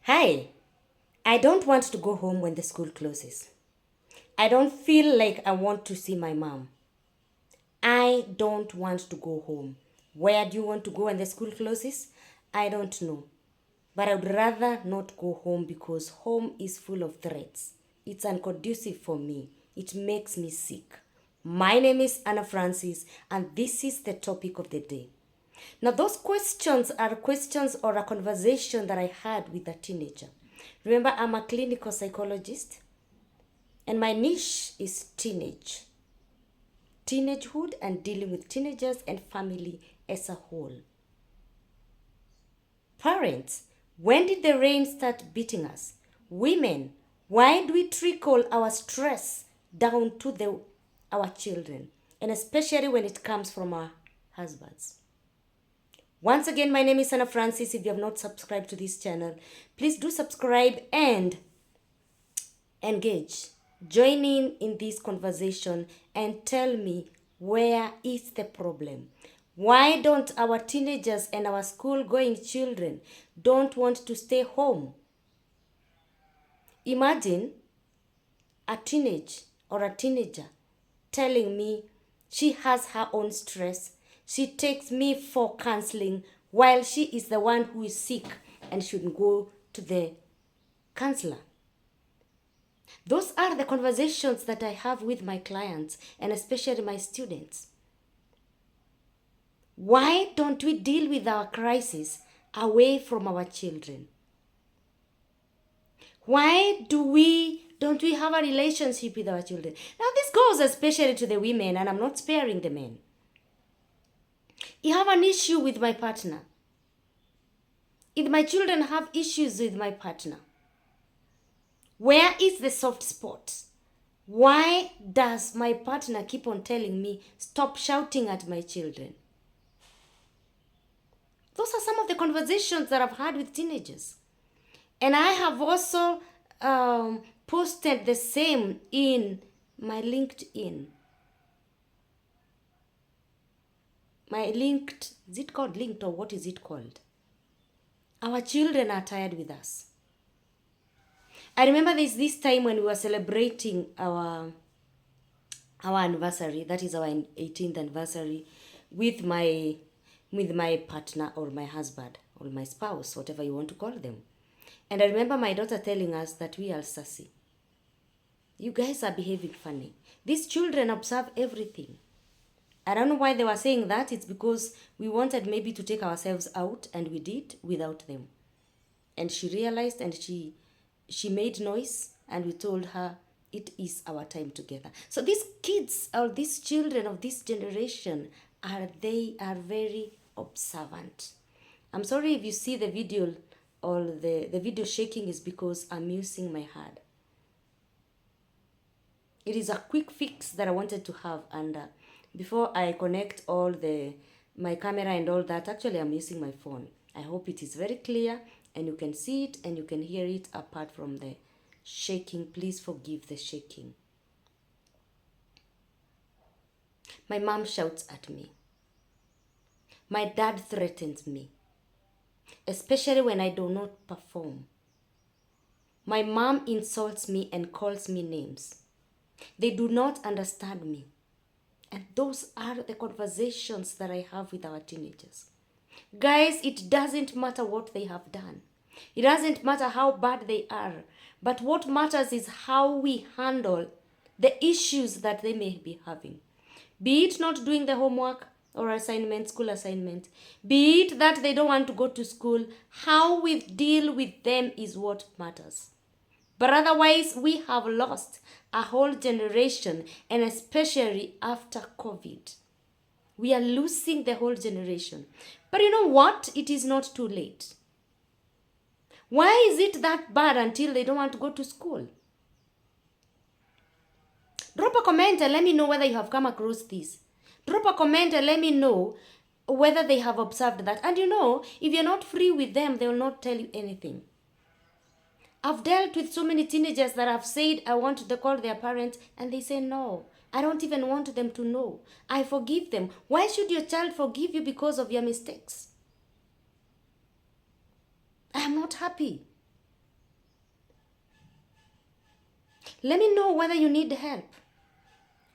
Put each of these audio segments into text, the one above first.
Hi, I don't want to go home when the school closes. I don't feel like I want to see my mom. I don't want to go home. Where do you want to go when the school closes? I don't know. But I would rather not go home because home is full of threats. It's unconducive for me. It makes me sick. My name is Anna Francis, and this is the topic of the day. Now, those questions are questions or a conversation that I had with a teenager. Remember, I'm a clinical psychologist, and my niche is teenagehood, and dealing with teenagers and family as a whole. Parents, when did the rain start beating us? Women, why do we trickle our stress down to our children? And especially when it comes from our husbands. Once again, my name is Anna Francis. If you have not subscribed to this channel, please do subscribe and engage. Join in this conversation and tell me, where is the problem? Why don't our teenagers and our school-going children don't want to stay home? Imagine a teenager telling me she has her own stress. She takes me for counseling while she is the one who is sick and should go to the counselor. Those are the conversations that I have with my clients and especially my students. Why don't we deal with our crisis away from our children? Why don't we have a relationship with our children? Now this goes especially to the women, and I'm not sparing the men. You have an issue with my partner. If my children have issues with my partner, where is the soft spot? Why does my partner keep on telling me, stop shouting at my children? Those are some of the conversations that I've had with teenagers. And I have also posted the same in my LinkedIn. Is it called linked, or what is it called? Our children are tired with us. I remember this time when we were celebrating our anniversary, that is our 18th anniversary, with my partner or my husband or my spouse, whatever you want to call them. And I remember my daughter telling us that we are sassy. You guys are behaving funny. These children observe everything. I don't know why they were saying that. It's because we wanted maybe to take ourselves out, and we did without them. And she realized, and she made noise, and we told her it is our time together. So these kids, or these children of this generation, are very observant. I'm sorry if you see the video, or the video shaking is because I'm using my hand. It is a quick fix that I wanted to have, and before I connect all my camera and all that, actually I'm using my phone. I hope it is very clear and you can see it and you can hear it apart from the shaking. Please forgive the shaking. My mom shouts at me. My dad threatens me, especially when I do not perform. My mom insults me and calls me names. They do not understand me. And those are the conversations that I have with our teenagers. Guys, it doesn't matter what they have done. It doesn't matter how bad they are. But what matters is how we handle the issues that they may be having. Be it not doing the homework or assignment, school assignment. Be it that they don't want to go to school. How we deal with them is what matters. But otherwise, we have lost a whole generation, and especially after COVID. We are losing the whole generation. But you know what? It is not too late. Why is it that bad until they don't want to go to school? Drop a comment and let me know whether you have come across this. Drop a comment and let me know whether they have observed that. And you know, if you're not free with them, they will not tell you anything. I've dealt with so many teenagers that have said, I want to call their parents, and they say, no, I don't even want them to know. I forgive them. Why should your child forgive you because of your mistakes? I am not happy. Let me know whether you need help.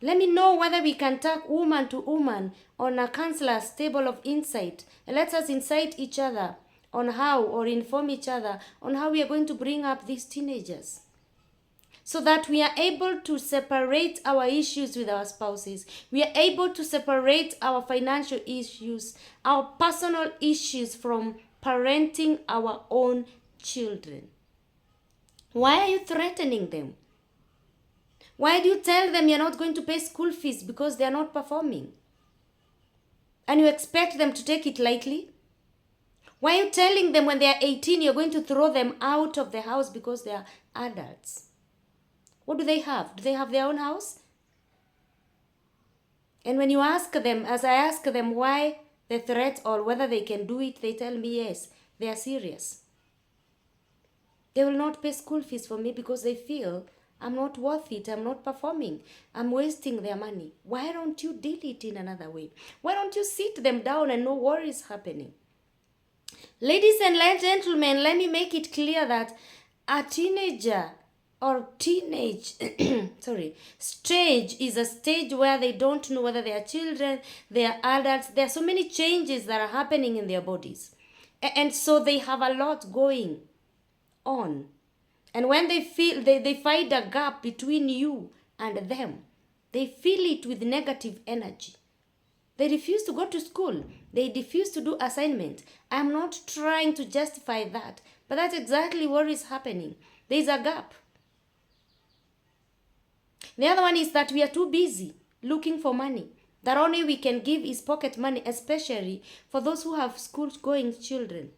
Let me know whether we can talk woman to woman on a counselor's table of insight. And let us insight each other on how, or inform each other on how we are going to bring up these teenagers, so that we are able to separate our issues with our spouses. We are able to separate our financial issues, our personal issues from parenting our own children. Why are you threatening them? Why do you tell them you're not going to pay school fees because they are not performing? And you expect them to take it lightly? Why are you telling them when they are 18 you're going to throw them out of the house because they are adults? What do they have? Do they have their own house? And when you ask them, as I ask them why the threat or whether they can do it, they tell me yes, they are serious. They will not pay school fees for me because they feel I'm not worth it, I'm not performing, I'm wasting their money. Why don't you deal it in another way? Why don't you sit them down and know what is happening? Ladies and gentlemen, let me make it clear that a teenager or teenage stage is a stage where they don't know whether they are children, they are adults. There are so many changes that are happening in their bodies. And so they have a lot going on. And when they feel they find a gap between you and them, they fill it with negative energy. They refuse to go to school. They refuse to do assignment. I'm not trying to justify that, but that's exactly what is happening. There is a gap. The other one is that we are too busy looking for money. That only we can give is pocket money, especially for those who have school-going children.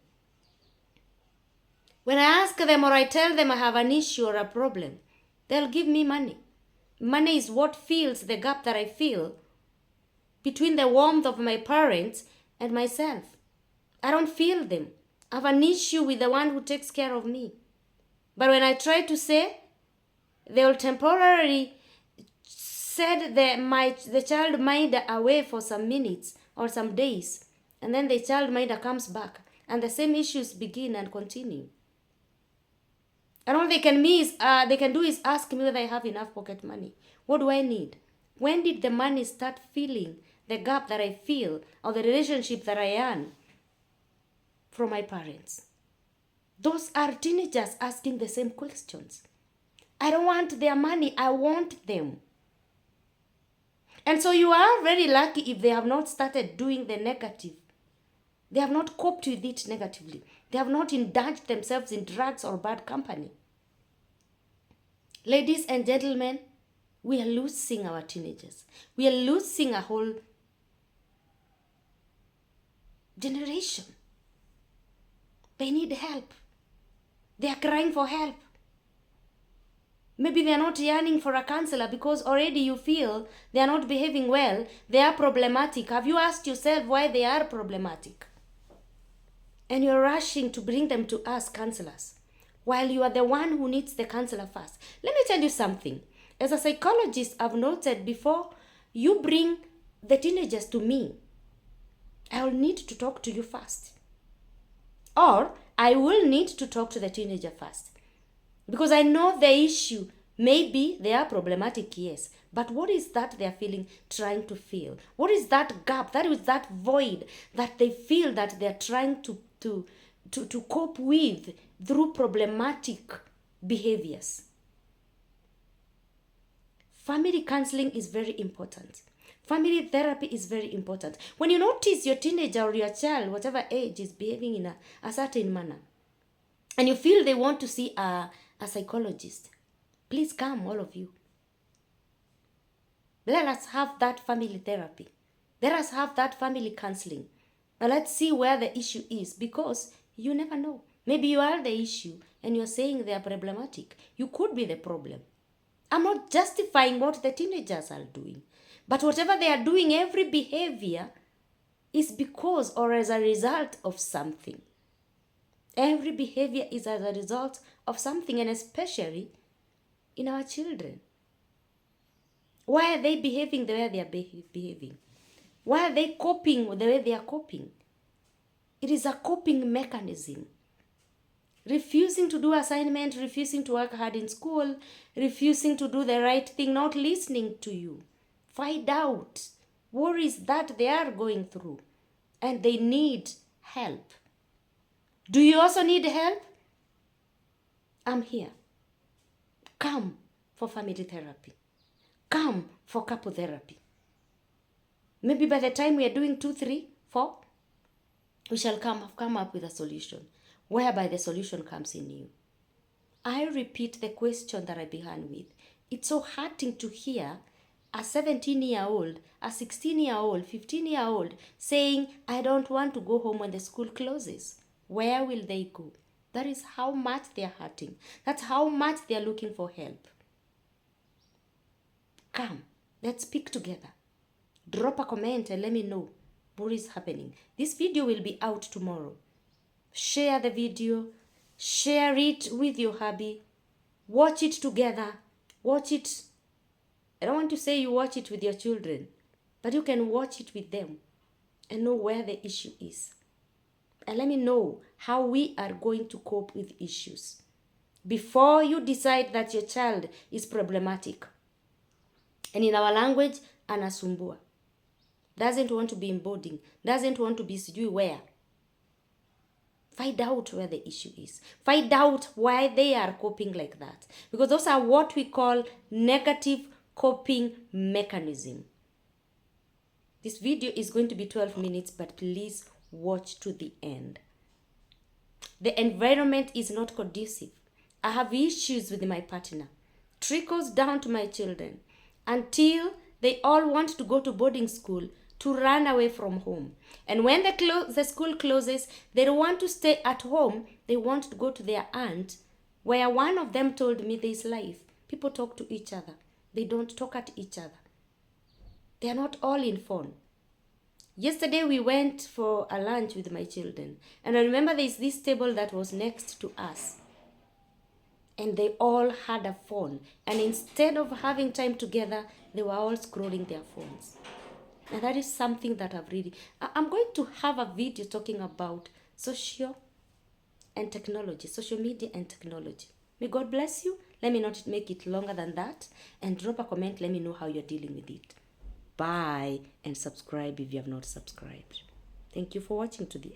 When I ask them or I tell them I have an issue or a problem, they'll give me money. Money is what fills the gap that I feel between the warmth of my parents and myself. I don't feel them. I have an issue with the one who takes care of me. But when I try to say, they'll temporarily set the child minder away for some minutes or some days, and then the child minder comes back, and the same issues begin and continue. And all they can do is ask me whether I have enough pocket money. What do I need? When did the money start filling the gap that I feel or the relationship that I am from my parents? Those are teenagers asking the same questions. I don't want their money, I want them. And so you are very lucky if they have not started doing the negative. They have not coped with it negatively. They have not indulged themselves in drugs or bad company. Ladies and gentlemen, we are losing our teenagers. We are losing a whole generation. They need help. They are crying for help. Maybe they are not yearning for a counselor because already you feel they are not behaving well. They are problematic. Have you asked yourself why they are problematic? And you're rushing to bring them to us counselors while you are the one who needs the counselor first. Let me tell you something. As a psychologist, I've noted before you bring the teenagers to me, I will need to talk to you first. Or I will need to talk to the teenager first. Because I know the issue. Maybe they are problematic, yes. But what is that they are trying to fill? What is that gap? That is that void that they feel that they are trying to cope with through problematic behaviors. Family counseling is very important. Family therapy is very important. When you notice your teenager or your child, whatever age, is behaving in a certain manner, and you feel they want to see a psychologist, please come, all of you. Let us have that family therapy. Let us have that family counseling. Now let's see where the issue is, because you never know. Maybe you are the issue and you're saying they are problematic. You could be the problem. I'm not justifying what the teenagers are doing. But whatever they are doing, every behavior is because or as a result of something. Every behavior is as a result of something, and especially in our children. Why are they behaving the way they are behaving? Why are they coping the way they are coping? It is a coping mechanism. refusing to do assignment, refusing to work hard in school, refusing to do the right thing, not listening to you. Find out what is that they are going through and they need help. Do you also need help? I'm here. Come for family therapy. Come for couple therapy. Maybe by the time we are doing 2, 3, 4, we shall come up with a solution, whereby the solution comes in you. I repeat the question that I began with. It's so hurting to hear a 17-year-old, a 16-year-old, 15-year-old saying, I don't want to go home when the school closes. Where will they go? That is how much they are hurting. That's how much they are looking for help. Come, let's speak together. Drop a comment and let me know what is happening. This video will be out tomorrow. Share the video. Share it with your hubby. Watch it together. Watch it. I don't want to say you watch it with your children, but you can watch it with them and know where the issue is. And let me know how we are going to cope with issues before you decide that your child is problematic. And in our language, anasumbua. Doesn't want to be in boarding. Doesn't want to be sijui where. Find out where the issue is. Find out why they are coping like that. Because those are what we call negative coping mechanism. This video is going to be 12 minutes, but please watch to the end. The environment is not conducive. I have issues with my partner. Trickles down to my children until they all want to go to boarding school to run away from home. And when the school closes, they don't want to stay at home. They want to go to their aunt, where one of them told me this life. People talk to each other. They don't talk at each other. They are not all in phone. Yesterday we went for a lunch with my children. And I remember there's this table that was next to us. And they all had a phone. And instead of having time together, they were all scrolling their phones. And that is something that I'm going to have a video talking about social and technology, social media and technology. May God bless you. Let me not make it longer than that. And drop a comment. Let me know how you're dealing with it. Bye. And subscribe if you have not subscribed. Thank you for watching to the end.